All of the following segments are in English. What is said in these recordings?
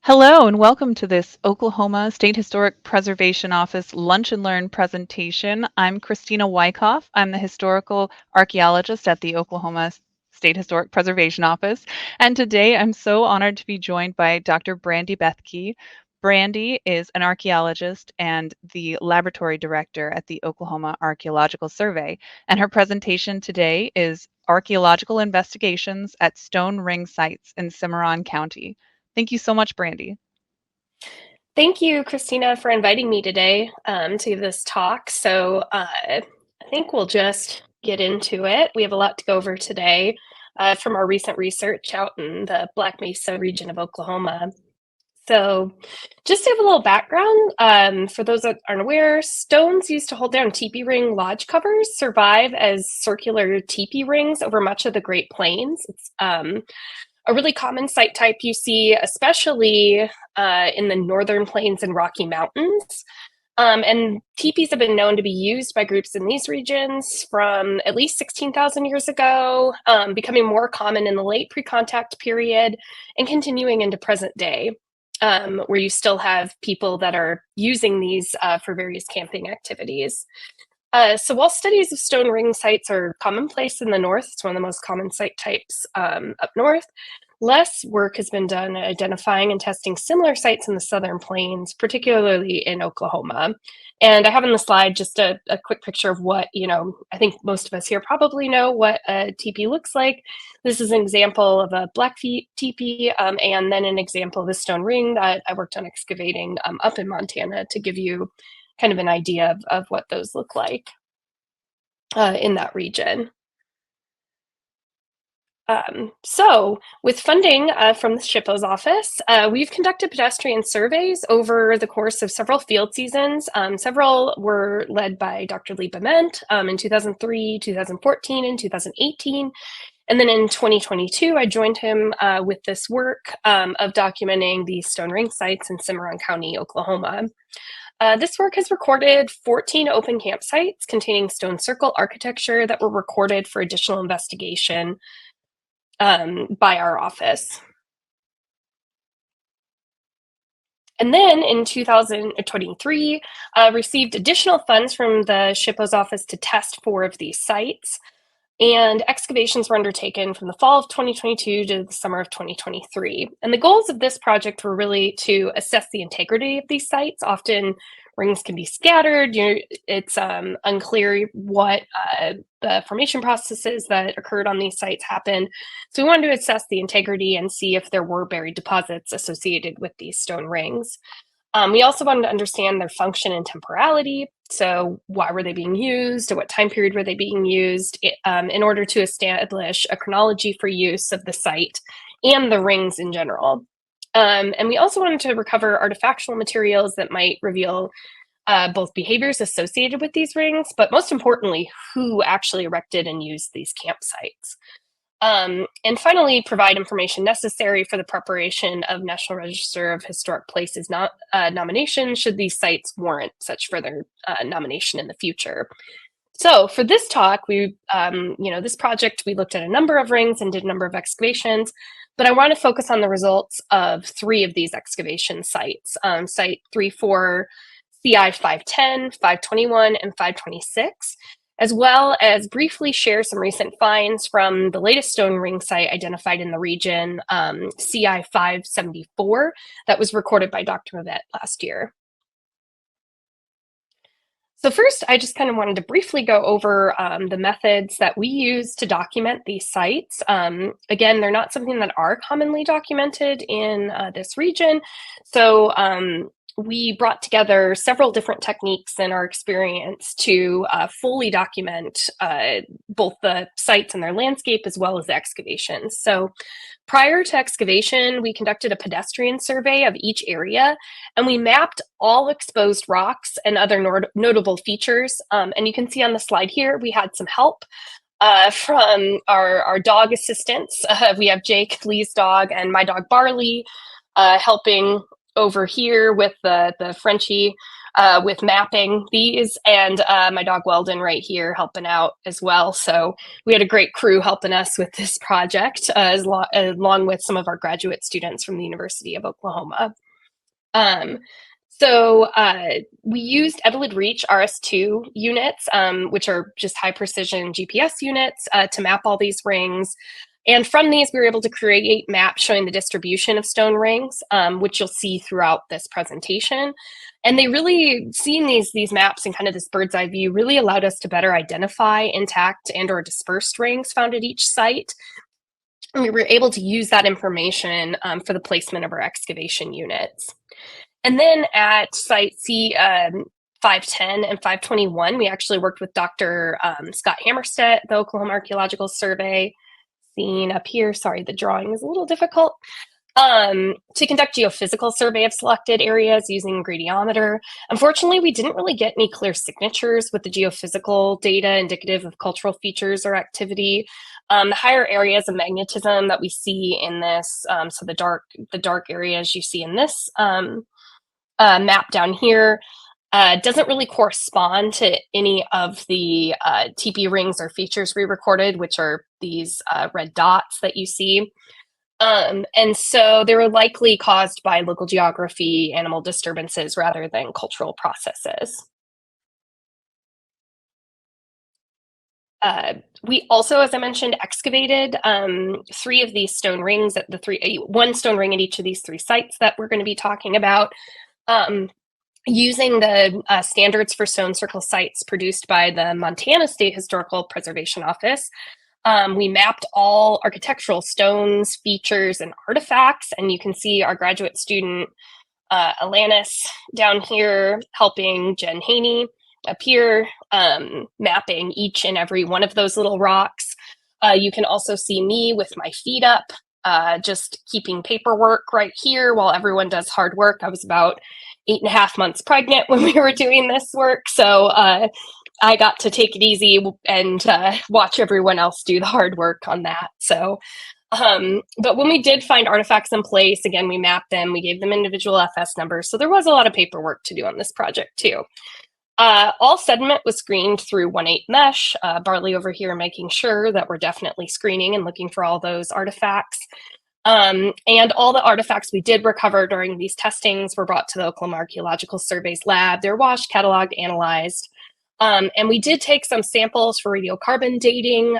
Hello and welcome to this Oklahoma State Historic Preservation Office Lunch and Learn presentation. I'm Christina Wyckoff. I'm the historical archaeologist at the Oklahoma State Historic Preservation Office. And today I'm so honored to be joined by Dr. Brandi Bethke. Brandi is an archaeologist and the laboratory director at the Oklahoma Archeological Survey. And her presentation today is Archaeological Investigations at Stone Ring Sites in Cimarron County. Thank you so much, Brandi. Thank you, Christina, for inviting me today to give this talk. I think we'll just get into it. We have a lot to go over today from our recent research out in the Black Mesa region of Oklahoma. So just to have a little background, for those that aren't aware, stones used to hold down teepee ring lodge covers survive as circular teepee rings over much of the Great Plains. It's a really common site type you see, especially in the northern plains and Rocky Mountains. And teepees have been known to be used by groups in these regions from at least 16,000 years ago, becoming more common in the late pre-contact period and continuing into present day, where you still have people that are using these for various camping activities. So while studies of stone ring sites are commonplace in the north, it's one of the most common site types up north, less work has been done identifying and testing similar sites in the southern plains, particularly in Oklahoma. And I have on the slide just a quick picture of what, I think most of us here probably know what a teepee looks like. This is an example of a Blackfeet teepee, and then an example of a stone ring that I worked on excavating up in Montana to give you kind of an idea of what those look like in that region. So with funding from the SHPO's office, we've conducted pedestrian surveys over the course of several field seasons. Several were led by Dr. Lee Bement in 2003, 2014, and 2018. And then in 2022, I joined him with this work of documenting the stone ring sites in Cimarron County, Oklahoma. This work has recorded 14 open campsites containing stone circle architecture that were recorded for additional investigation by our office. And then in 2023, received additional funds from the SHPO's office to test 4 of these sites. And excavations were undertaken from the fall of 2022 to the summer of 2023. And the goals of this project were really to assess the integrity of these sites. Often rings can be scattered. It's unclear what the formation processes that occurred on these sites happened. So we wanted to assess the integrity and see if there were buried deposits associated with these stone rings. We also wanted to understand their function and temporality. So why were they being used? At what time period were they being used? In order to establish a chronology for use of the site and the rings in general. And we also wanted to recover artifactual materials that might reveal both behaviors associated with these rings, but most importantly, who actually erected and used these campsites. And finally, provide information necessary for the preparation of National Register of Historic Places nomination should these sites warrant such further nomination in the future. So for this talk, this project, we looked at a number of rings and did a number of excavations, but I want to focus on the results of 3 of these excavation sites, Site 34, CI 510, 521, and 526. As well as briefly share some recent finds from the latest stone ring site identified in the region, CI 574, that was recorded by Dr. Mavette last year. So first, I just kind of wanted to briefly go over the methods that we use to document these sites. Again, they're not something that are commonly documented in this region. So we brought together several different techniques in our experience to fully document both the sites and their landscape as well as the excavations. So prior to excavation, we conducted a pedestrian survey of each area, and we mapped all exposed rocks and other notable features. And you can see on the slide here, we had some help from our dog assistants. We have Jake, Lee's dog, and my dog Barley helping over here with the Frenchie with mapping these, and my dog Weldon right here helping out as well. So we had a great crew helping us with this project, along with some of our graduate students from the University of Oklahoma. So we used Evelyn Reach RS2 units, which are just high precision GPS units, to map all these rings. And from these, we were able to create maps showing the distribution of stone rings, which you'll see throughout this presentation. And they really, seeing these maps and kind of this bird's eye view really allowed us to better identify intact and or dispersed rings found at each site. And we were able to use that information for the placement of our excavation units. And then at site C 510 and 521, we actually worked with Dr. Scott Hammerstedt, the Oklahoma Archeological Survey, seen up here. Sorry, the drawing is a little difficult. To conduct geophysical survey of selected areas using gradiometer. Unfortunately, we didn't really get any clear signatures with the geophysical data indicative of cultural features or activity. The higher areas of magnetism that we see in this, so the dark areas you see in this map down here, doesn't really correspond to any of the Tipi rings or features we recorded, which are these red dots that you see. And so they were likely caused by local geography, animal disturbances, rather than cultural processes. We also, as I mentioned, excavated 3 of these stone rings at one stone ring at each of these 3 sites that we're going to be talking about. Using the standards for stone circle sites produced by the Montana State Historical Preservation Office, we mapped all architectural stones, features, and artifacts, and you can see our graduate student, Alanis, down here helping Jen Haney up here, mapping each and every one of those little rocks. You can also see me with my feet up, just keeping paperwork right here while everyone does hard work. I was about 8.5 months pregnant when we were doing this work, so I got to take it easy and watch everyone else do the hard work on that. So, but when we did find artifacts in place, again, we mapped them, we gave them individual FS numbers, so there was a lot of paperwork to do on this project too. All sediment was screened through 1/8 mesh, Barley over here making sure that we're definitely screening and looking for all those artifacts. And all the artifacts we did recover during these testings were brought to the Oklahoma Archaeological Survey's lab. They're washed, cataloged, analyzed. And we did take some samples for radiocarbon dating,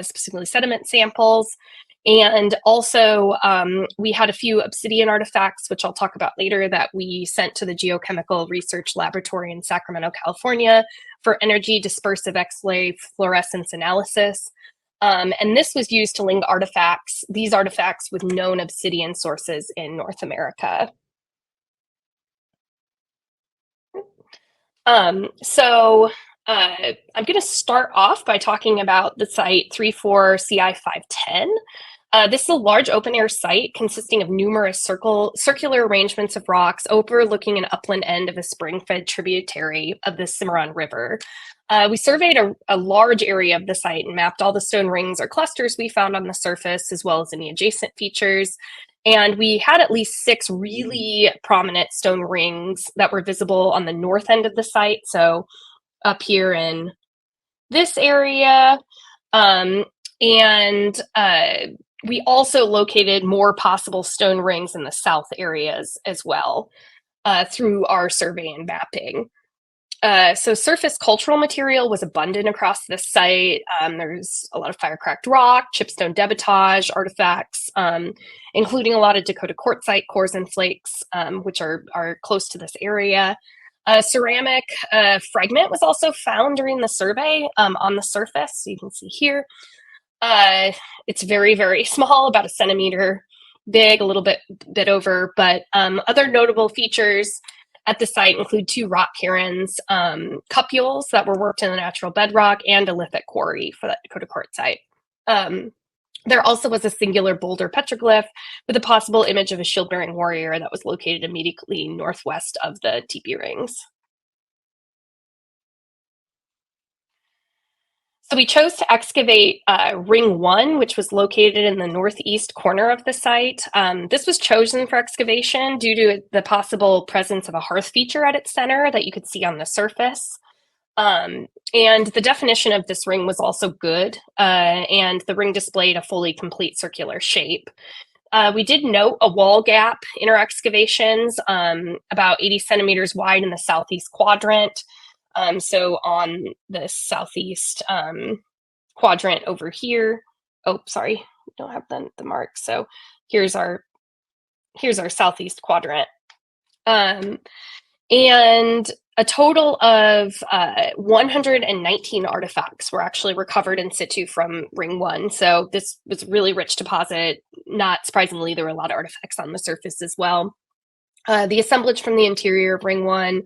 specifically sediment samples. And also, we had a few obsidian artifacts, which I'll talk about later, that we sent to the Geochemical Research Laboratory in Sacramento, California for energy dispersive X-ray fluorescence analysis. And this was used to link these artifacts with known obsidian sources in North America. So I'm going to start off by talking about the site 34 CI 510. This is a large open-air site consisting of numerous circular arrangements of rocks overlooking an upland end of a spring-fed tributary of the Cimarron River. We surveyed a large area of the site and mapped all the stone rings or clusters we found on the surface, as well as any adjacent features. And we had at least 6 really prominent stone rings that were visible on the north end of the site. So up here in this area. We also located more possible stone rings in the south areas as well through our survey and mapping. So surface cultural material was abundant across this site. There's a lot of fire-cracked rock, chipstone debitage artifacts, including a lot of Dakota quartzite cores and flakes, which are close to this area. A ceramic fragment was also found during the survey on the surface. So you can see here. It's very, very small, about 1 centimeter big, a little bit over, but other notable features at the site include 2 rock cairns, cupules that were worked in the natural bedrock, and a lithic quarry for that Dakota quartzite. There also was a singular boulder petroglyph with a possible image of a shield-bearing warrior that was located immediately northwest of the Tipi rings. So we chose to excavate Ring 1, which was located in the northeast corner of the site. This was chosen for excavation due to the possible presence of a hearth feature at its center that you could see on the surface. And the definition of this ring was also good, and the ring displayed a fully complete circular shape. We did note a wall gap in our excavations, about 80 centimeters wide in the southeast quadrant. So on the southeast quadrant over here, oh, sorry, we don't have the mark. So here's our southeast quadrant. And a total of 119 artifacts were actually recovered in situ from Ring 1. So this was really rich deposit. Not surprisingly, there were a lot of artifacts on the surface as well. The assemblage from the interior of Ring 1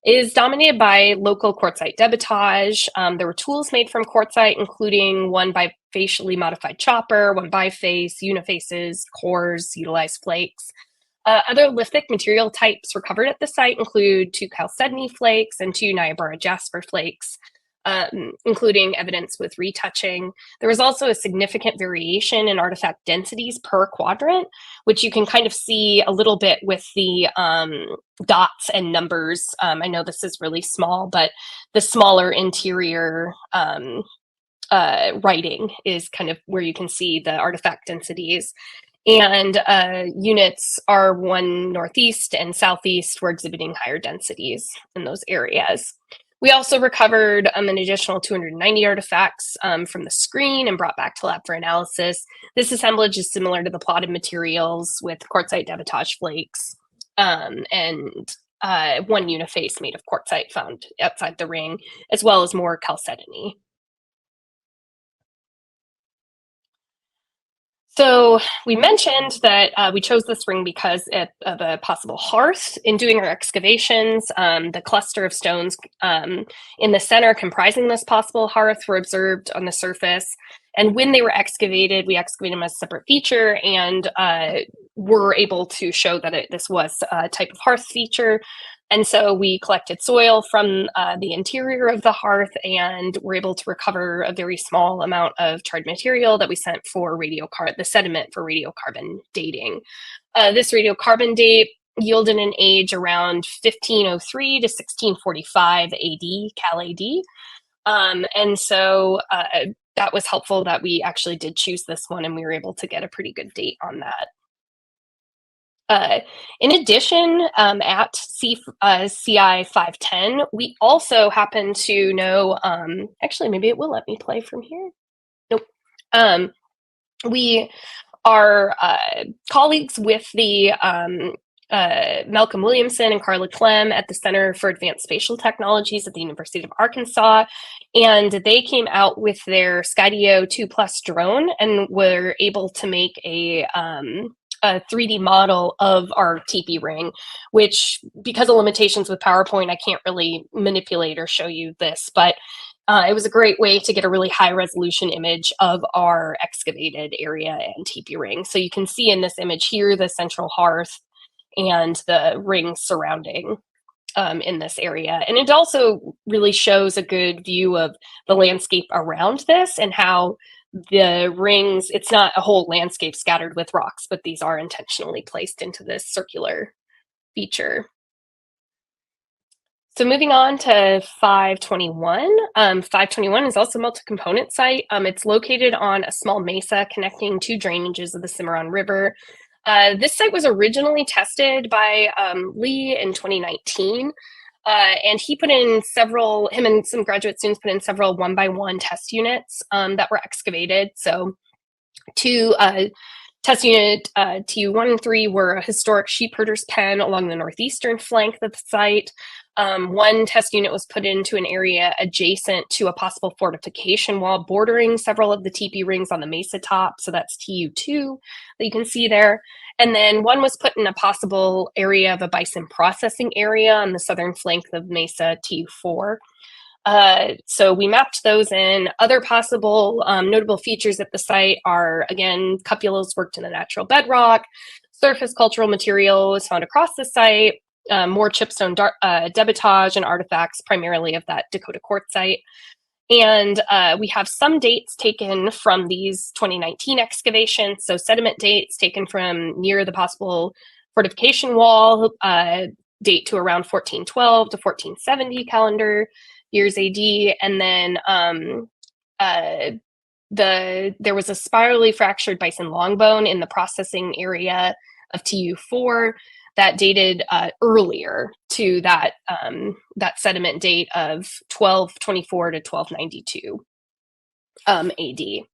is dominated by local quartzite debitage. There were tools made from quartzite, including one bifacially modified chopper, one biface, unifaces, cores, utilized flakes. Other lithic material types recovered at the site include 2 chalcedony flakes and 2 Niobrara jasper flakes, including evidence with retouching. There was also a significant variation in artifact densities per quadrant, which you can kind of see a little bit with the dots and numbers. I know this is really small, but the smaller interior writing is kind of where you can see the artifact densities. And units R1 northeast and southeast were exhibiting higher densities in those areas. We also recovered an additional 290 artifacts from the screen and brought back to lab for analysis. This assemblage is similar to the plotted materials with quartzite debitage flakes and one uniface made of quartzite found outside the ring, as well as more chalcedony. So we mentioned that we chose this ring because of a possible hearth. In doing our excavations, the cluster of stones in the center comprising this possible hearth were observed on the surface. And when they were excavated, we excavated them as a separate feature and were able to show that this was a type of hearth feature. And so we collected soil from the interior of the hearth and were able to recover a very small amount of charred material that we sent for the sediment for radiocarbon dating. This radiocarbon date yielded an age around 1503 to 1645 AD, Cal AD. And so that was helpful that we actually did choose this one and we were able to get a pretty good date on that. In addition, at CI 510, we also happen to know, actually, maybe it will let me play from here. Nope. We are colleagues with the Malcolm Williamson and Carla Clem at the Center for Advanced Spatial Technologies at the University of Arkansas, and they came out with their Skydio 2+ drone and were able to make a 3D model of our Tipi ring, which, because of limitations with PowerPoint, I can't really manipulate or show you this, but it was a great way to get a really high resolution image of our excavated area and Tipi ring. So you can see in this image here the central hearth and the ring surrounding in this area. And it also really shows a good view of the landscape around this and how the rings, it's not a whole landscape scattered with rocks, but these are intentionally placed into this circular feature. So moving on to 521. 521 is also a multi-component site. It's located on a small mesa connecting 2 drainages of the Cimarron River. This site was originally tested by Lee in 2019. And him and some graduate students put in several 1x1 test units that were excavated. So 2 test unit TU1 and 3 were a historic sheep herder's pen along the northeastern flank of the site. 1 test unit was put into an area adjacent to a possible fortification wall bordering several of the Tipi rings on the mesa top. So that's TU2 that you can see there. And then 1 was put in a possible area of a bison processing area on the southern flank of Mesa TU4. So we mapped those in. Other possible notable features at the site are, again, cupulas worked in the natural bedrock, surface cultural material was found across the site, more chipstone debitage and artifacts, primarily of that Dakota quartzite. And we have some dates taken from these 2019 excavations, so sediment dates taken from near the possible fortification wall, date to around 1412 to 1470 calendar years AD, and then there was a spirally fractured bison long bone in the processing area of TU4 that dated earlier to that sediment date of 1224 to 1292 AD.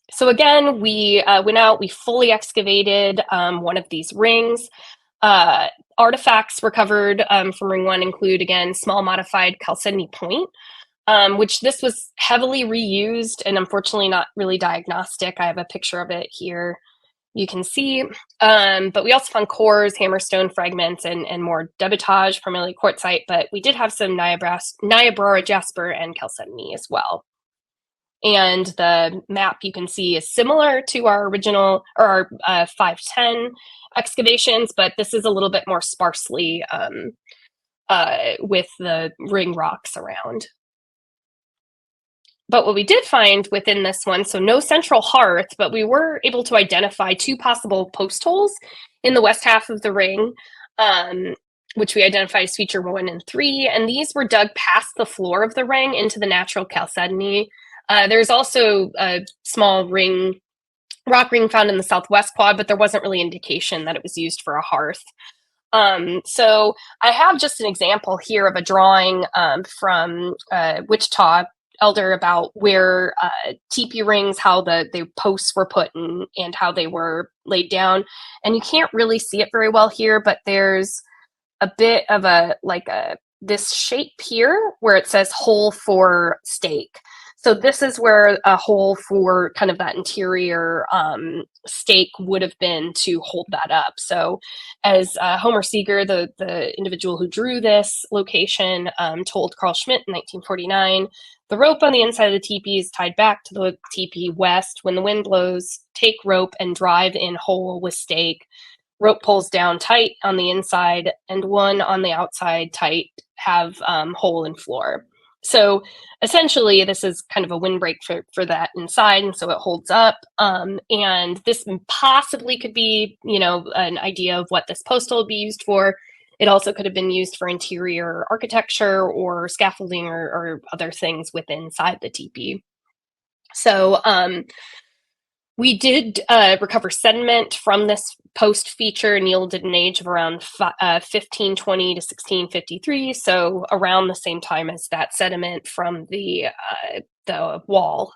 So again, we went out, we fully excavated one of these rings. Artifacts recovered from Ring 1 include, again, small modified chalcedony point, which this was heavily reused and unfortunately not really diagnostic. I have a picture of it here. You can see, but we also found cores, hammerstone fragments, and more debitage, primarily quartzite, but we did have some Niobrara jasper and chalcedony as well. And the map you can see is similar to our original, or our 510 excavations, but this is a little bit more sparsely with the ring rocks around. But what we did find within this one, so no central hearth, but we were able to identify 2 possible post holes in the west half of the ring, which we identified as feature 1 and 3. And these were dug past the floor of the ring into the natural chalcedony. There's also a small rock ring found in the southwest quad, but there wasn't really indication that it was used for a hearth. So I have just an example here of a drawing from Wichita Elder about where Tipi rings, how the posts were put in and how they were laid down. And you can't really see it very well here, but there's a bit of this shape here where it says hole for stake. So this is where a hole for kind of that interior stake would have been to hold that up. So as Homer Seeger, the individual who drew this location, told Carl Schmidt in 1949, the rope on the inside of the teepee is tied back to the teepee west. When the wind blows, take rope and drive in hole with stake. Rope pulls down tight on the inside and one on the outside tight, have hole in floor. So essentially, this is kind of a windbreak for that inside, and so it holds up. And this possibly could be, an idea of what this postal would be used for. It also could have been used for interior architecture or scaffolding or other things within inside the teepee. So we did recover sediment from this post feature and yielded an age of around 1520 to 1653, so around the same time as that sediment from the wall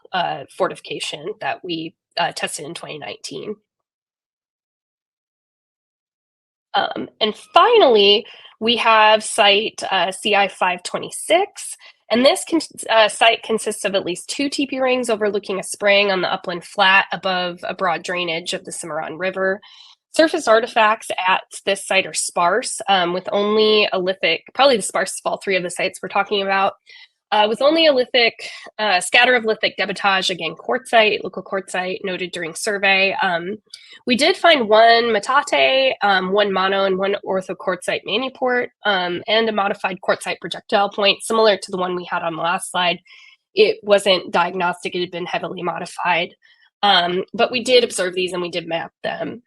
fortification that we tested in 2019. And finally, we have site CI 526. And this site consists of at least 2 teepee rings overlooking a spring on the upland flat above a broad drainage of the Cimarron River. Surface artifacts at this site are sparse, with only a lithic, probably the sparsest of all 3 of the sites we're talking about, with only a lithic, scatter of lithic debitage, again, quartzite, local quartzite noted during survey. We did find 1 metate, 1 mono, and 1 orthoquartzite manuport, and a modified quartzite projectile point, similar to the one we had on the last slide. It wasn't diagnostic, it had been heavily modified. But we did observe these and we did map them.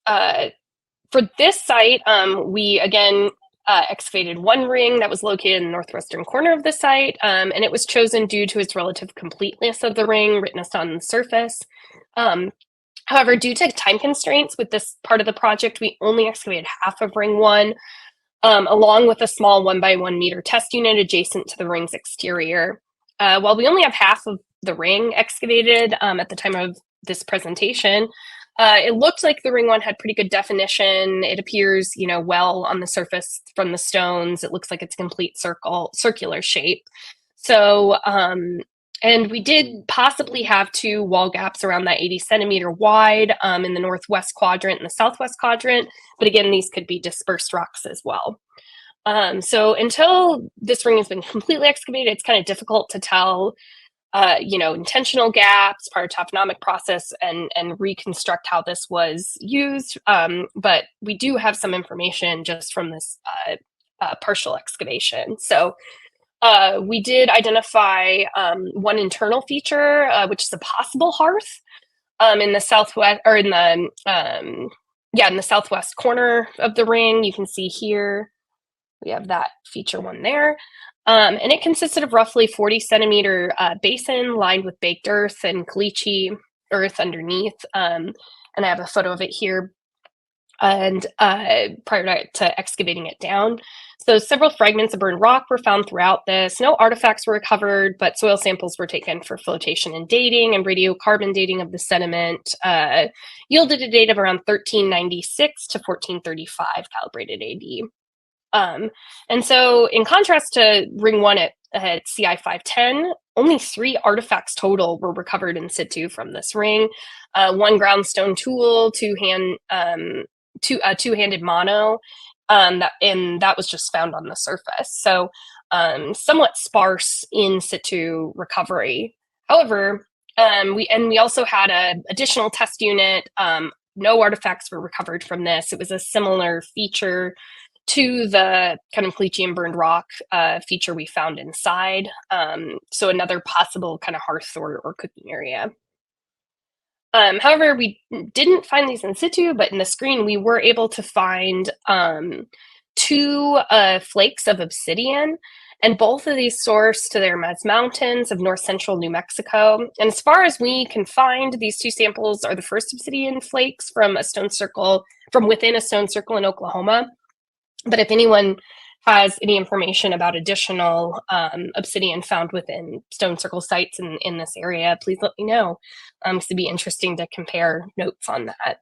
For this site, we again excavated 1 ring that was located in the northwestern corner of the site, and it was chosen due to its relative completeness of the ring witnessed on the surface. However, due to time constraints with this part of the project, we only excavated half of ring 1, along with a small 1x1 meter test unit adjacent to the ring's exterior. While we only have half of the ring excavated at the time of this presentation, it looked like the ring 1 had pretty good definition. It appears, well on the surface from the stones. It looks like it's a complete circular shape. So, and we did possibly have 2 wall gaps around that 80 centimeter wide in the northwest quadrant and the southwest quadrant. But again, these could be dispersed rocks as well. So until this ring has been completely excavated, it's kind of difficult to tell intentional gaps, part of taphonomic process, and reconstruct how this was used. But we do have some information just from this partial excavation. So we did identify one internal feature, which is a possible hearth in the southwest, or in the southwest corner of the ring. You can see here we have that feature one there. And it consisted of roughly 40 centimeter basin lined with baked earth and caliche earth underneath. And I have a photo of it here. And prior to excavating it down. So several fragments of burned rock were found throughout this. No artifacts were recovered, but soil samples were taken for flotation and dating, and radiocarbon dating of the sediment yielded a date of around 1396 to 1435 calibrated AD. And so in contrast to Ring 1 at CI 510, only 3 artifacts total were recovered in situ from this ring. 1 ground stone tool, 2-handed mono, that was just found on the surface. So somewhat sparse in situ recovery. However, we also had an additional test unit. No artifacts were recovered from this. It was a similar feature to the kind of caliche and burned rock feature we found inside. So another possible kind of hearth or cooking area. However, we didn't find these in situ, but in the screen, we were able to find 2 flakes of obsidian, and both of these sourced to the Hermes Mountains of north central New Mexico. And as far as we can find, these 2 samples are the first obsidian flakes from within a stone circle in Oklahoma. But if anyone has any information about additional obsidian found within stone circle sites in this area, please let me know. It'd be interesting to compare notes on that.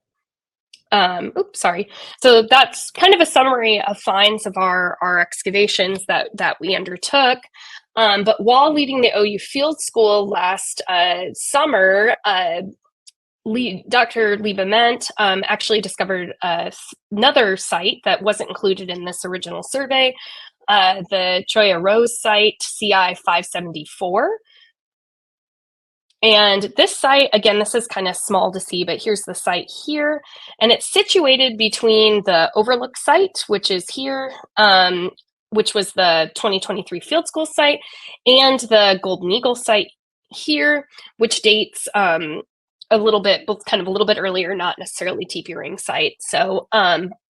So that's kind of a summary of finds of our excavations that we undertook. But while leading the OU Field School last summer, Dr. Lee Bement actually discovered another site that wasn't included in this original survey, the Cholla Rose site, CI 574. And this site, again, this is kind of small to see, but here's the site here. And it's situated between the Overlook site, which is here, which was the 2023 Field School site, and the Golden Eagle site here, which dates a little bit earlier, not necessarily Tipi ring site. So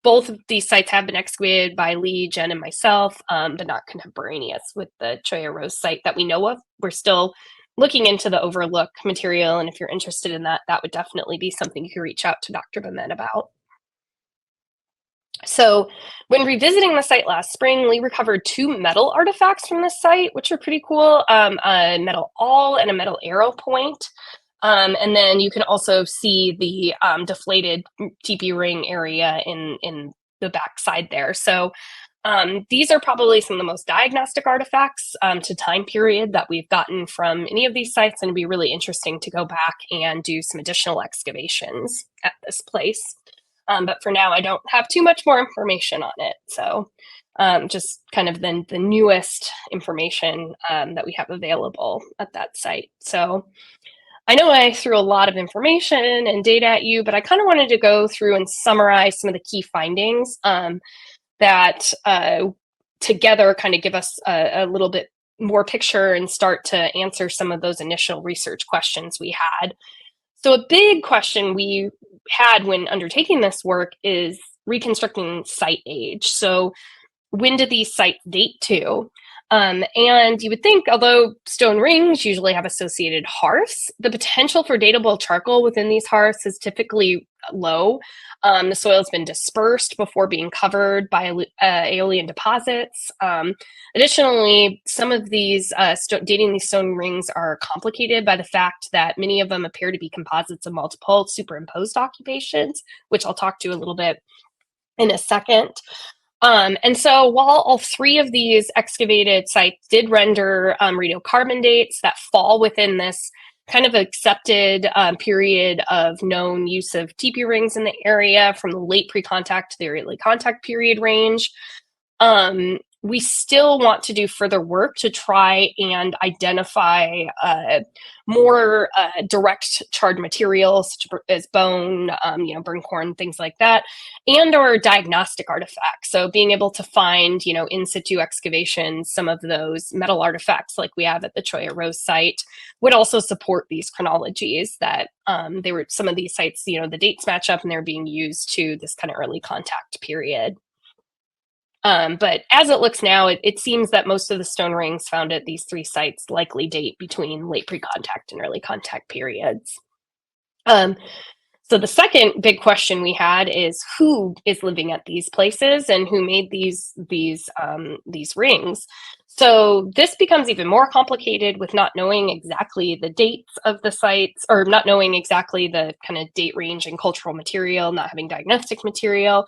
both of these sites have been excavated by Lee, Jen, and myself, but not contemporaneous with the Cholla Rose site that we know of. We're still looking into the Overlook material, and if you're interested in that, that would definitely be something you could reach out to Dr. Bement about. So when revisiting the site last spring, Lee recovered 2 metal artifacts from this site, which are pretty cool, a metal awl and a metal arrow point. And then you can also see the deflated Tipi ring area in the backside there. So these are probably some of the most diagnostic artifacts to time period that we've gotten from any of these sites, and it'd be really interesting to go back and do some additional excavations at this place. But for now, I don't have too much more information on it. So just kind of the newest information that we have available at that site. So I know I threw a lot of information and data at you, but I kind of wanted to go through and summarize some of the key findings that together kind of give us a little bit more picture and start to answer some of those initial research questions we had. So a big question we had when undertaking this work is reconstructing site age. So when did these sites date to? And you would think, although stone rings usually have associated hearths, the potential for datable charcoal within these hearths is typically low. The soil has been dispersed before being covered by aeolian deposits. Additionally, some of these dating these stone rings are complicated by the fact that many of them appear to be composites of multiple superimposed occupations, which I'll talk to a little bit in a second. And so while all 3 of these excavated sites did render radiocarbon dates that fall within this kind of accepted period of known use of Tipi rings in the area from the late pre-contact to the early contact period range, we still want to do further work to try and identify more direct charred materials, such as bone, burn corn, things like that, and or diagnostic artifacts. So being able to find, in situ excavations, some of those metal artifacts like we have at the Cholla Rose site would also support these chronologies that they were, some of these sites, the dates match up and they're being used to this kind of early contact period. But as it looks now, it seems that most of the stone rings found at these 3 sites likely date between late pre-contact and early contact periods. So the second big question we had is who is living at these places and who made these rings. So this becomes even more complicated with not knowing exactly the dates of the sites, or not knowing exactly the kind of date range and cultural material, not having diagnostic material.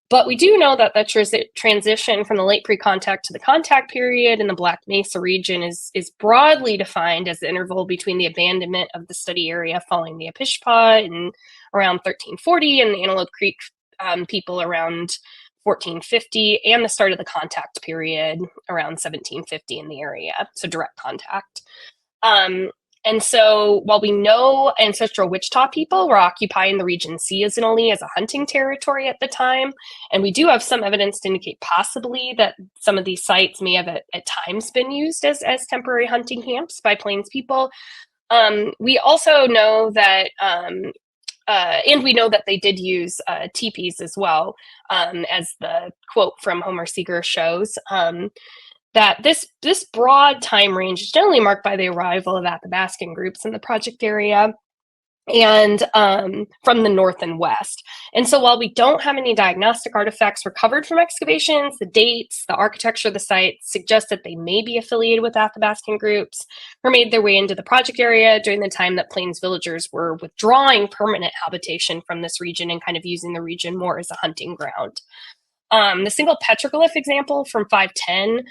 But we do know that the transition from the late pre-contact to the contact period in the Black Mesa region is broadly defined as the interval between the abandonment of the study area following the Apishpa in around 1340 and the Antelope Creek people around 1450, and the start of the contact period around 1750 in the area, so direct contact. And so while we know ancestral Wichita people were occupying the region seasonally as a hunting territory at the time, and we do have some evidence to indicate possibly that some of these sites may have at times been used as temporary hunting camps by Plains people, we also know that, and we know that they did use teepees as well, as the quote from Homer Seeger shows. That this broad time range is generally marked by the arrival of Athabascan groups in the project area and from the north and west. And so while we don't have any diagnostic artifacts recovered from excavations, the dates, the architecture of the site suggest that they may be affiliated with Athabascan groups or made their way into the project area during the time that Plains villagers were withdrawing permanent habitation from this region and kind of using the region more as a hunting ground. The single petroglyph example from 510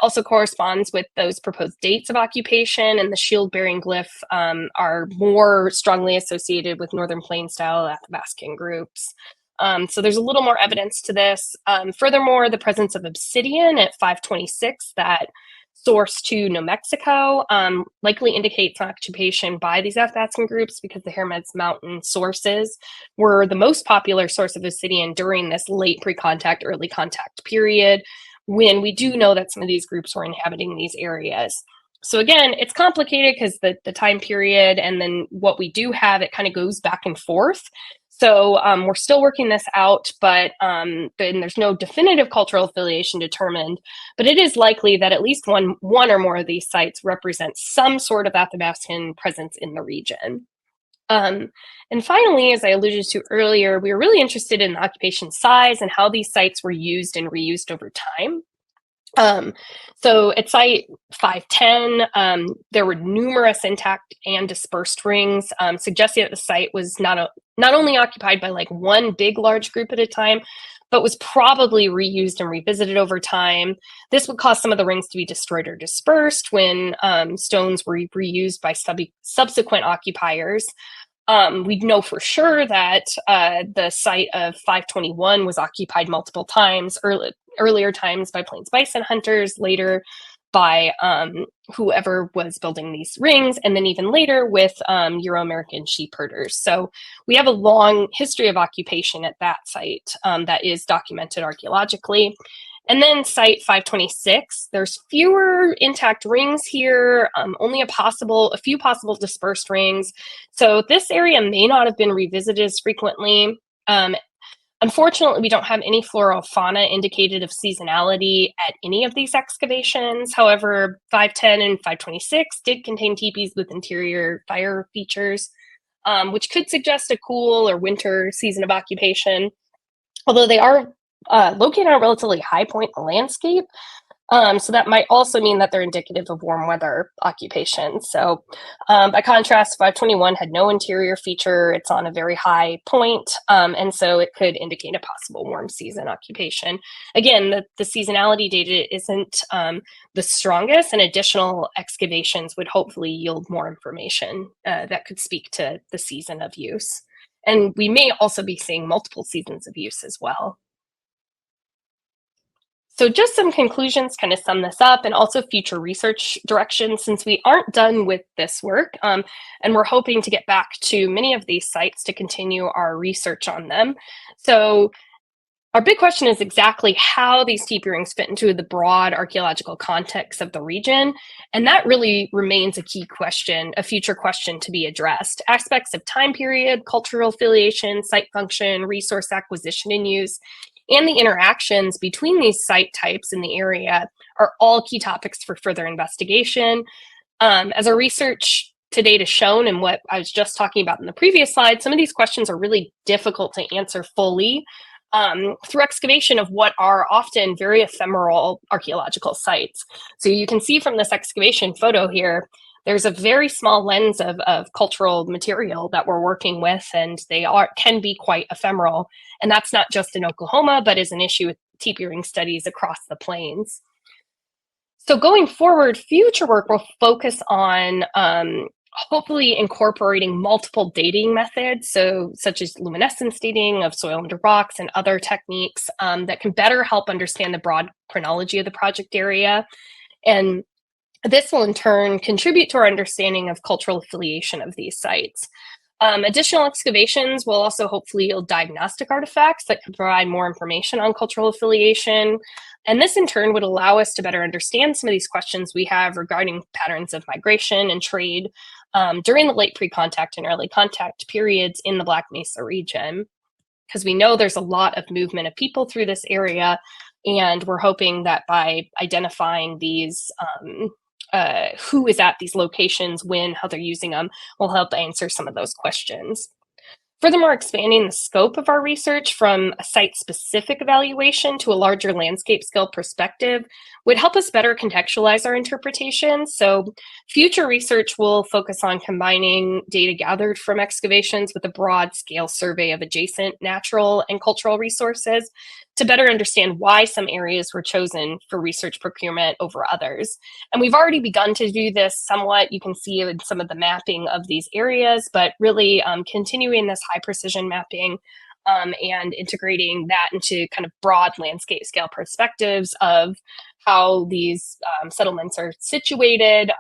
also corresponds with those proposed dates of occupation, and the shield-bearing glyph are more strongly associated with Northern Plains-style Athabascan groups. So there's a little more evidence to this. Furthermore, the presence of obsidian at 526 that source to New Mexico likely indicates occupation by these Athabascan groups because the Hermits Mountain sources were the most popular source of obsidian during this late pre-contact, early contact period, when we do know that some of these groups were inhabiting these areas. So again, it's complicated because the time period and then what we do have, it kind of goes back and forth. So we're still working this out, but then there's no definitive cultural affiliation determined, but it is likely that at least one or more of these sites represent some sort of Athabascan presence in the region. And finally, as I alluded to earlier, we were really interested in the occupation size and how these sites were used and reused over time. So at site 510, there were numerous intact and dispersed rings, suggesting that the site was not only occupied by like one big large group at a time, but was probably reused and revisited over time. This would cause some of the rings to be destroyed or dispersed when stones were reused by subsequent occupiers. We know for sure that the site of 521 was occupied multiple times, earlier times by Plains bison hunters, later by whoever was building these rings, and then even later with Euro-American sheep herders. So we have a long history of occupation at that site that is documented archaeologically. And then site 526, there's fewer intact rings here, only a few possible dispersed rings. So this area may not have been revisited as frequently. Unfortunately, we don't have any floral fauna indicated of seasonality at any of these excavations. However, 510 and 526 did contain teepees with interior fire features, which could suggest a cool or winter season of occupation. Although they are located on a relatively high point in the landscape, so that might also mean that they're indicative of warm weather occupation. So by contrast, 521 had no interior feature. It's on a very high point, and so it could indicate a possible warm season occupation. Again, the seasonality data isn't the strongest, and additional excavations would hopefully yield more information that could speak to the season of use. And we may also be seeing multiple seasons of use as well. So just some conclusions kind of sum this up, and also future research directions, since we aren't done with this work, and we're hoping to get back to many of these sites to continue our research on them. So our big question is exactly how these Tipi rings fit into the broad archaeological context of the region. And that really remains a key question, a future question to be addressed. Aspects of time period, cultural affiliation, site function, resource acquisition and use, and the interactions between these site types in the area are all key topics for further investigation. As our research to date has shown, and what I was just talking about in the previous slide, some of these questions are really difficult to answer fully through excavation of what are often very ephemeral archaeological sites. So you can see from this excavation photo here, there's a very small lens of cultural material that we're working with, and they can be quite ephemeral. And that's not just in Oklahoma, but is an issue with Tipi ring studies across the plains. So going forward, future work will focus on hopefully incorporating multiple dating methods, such as luminescence dating of soil under rocks and other techniques that can better help understand the broad chronology of the project area. And this will in turn contribute to our understanding of cultural affiliation of these sites. Additional excavations will also hopefully yield diagnostic artifacts that can provide more information on cultural affiliation. And this in turn would allow us to better understand some of these questions we have regarding patterns of migration and trade during the late pre-contact and early contact periods in the Black Mesa region. Because we know there's a lot of movement of people through this area, and we're hoping that by identifying these who is at these locations, when, how they're using them, will help answer some of those questions. Furthermore, expanding the scope of our research from a site-specific evaluation to a larger landscape scale perspective would help us better contextualize our interpretations. So future research will focus on combining data gathered from excavations with a broad scale survey of adjacent natural and cultural resources to better understand why some areas were chosen for research procurement over others. And we've already begun to do this somewhat. You can see in some of the mapping of these areas, but really continuing this high precision mapping and integrating that into kind of broad landscape scale perspectives of how these settlements are situated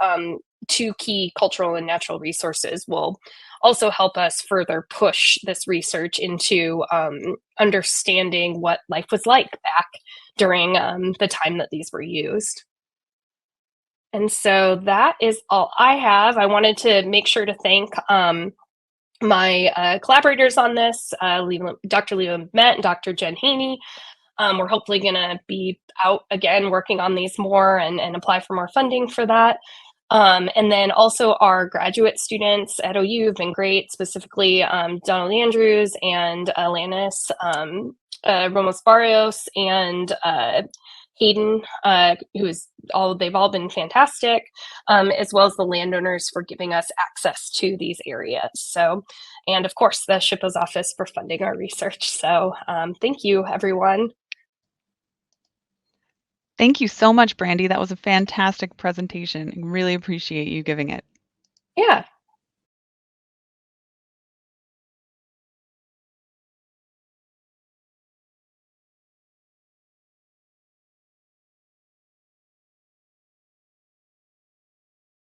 to key cultural and natural resources will also help us further push this research into understanding what life was like back during the time that these were used. And so that is all I have. I wanted to make sure to thank my collaborators on this, Dr. Leland Met and Dr. Jen Haney. We're hopefully going to be out again working on these more and apply for more funding for that. And then also our graduate students at OU have been great, specifically Donald Andrews and Alanis Ramos Barrios and Hayden, they've all been fantastic, as well as the landowners for giving us access to these areas. So, and of course the SHPO's office for funding our research. So thank you, everyone. Thank you so much, Brandi. That was a fantastic presentation. I really appreciate you giving it. Yeah.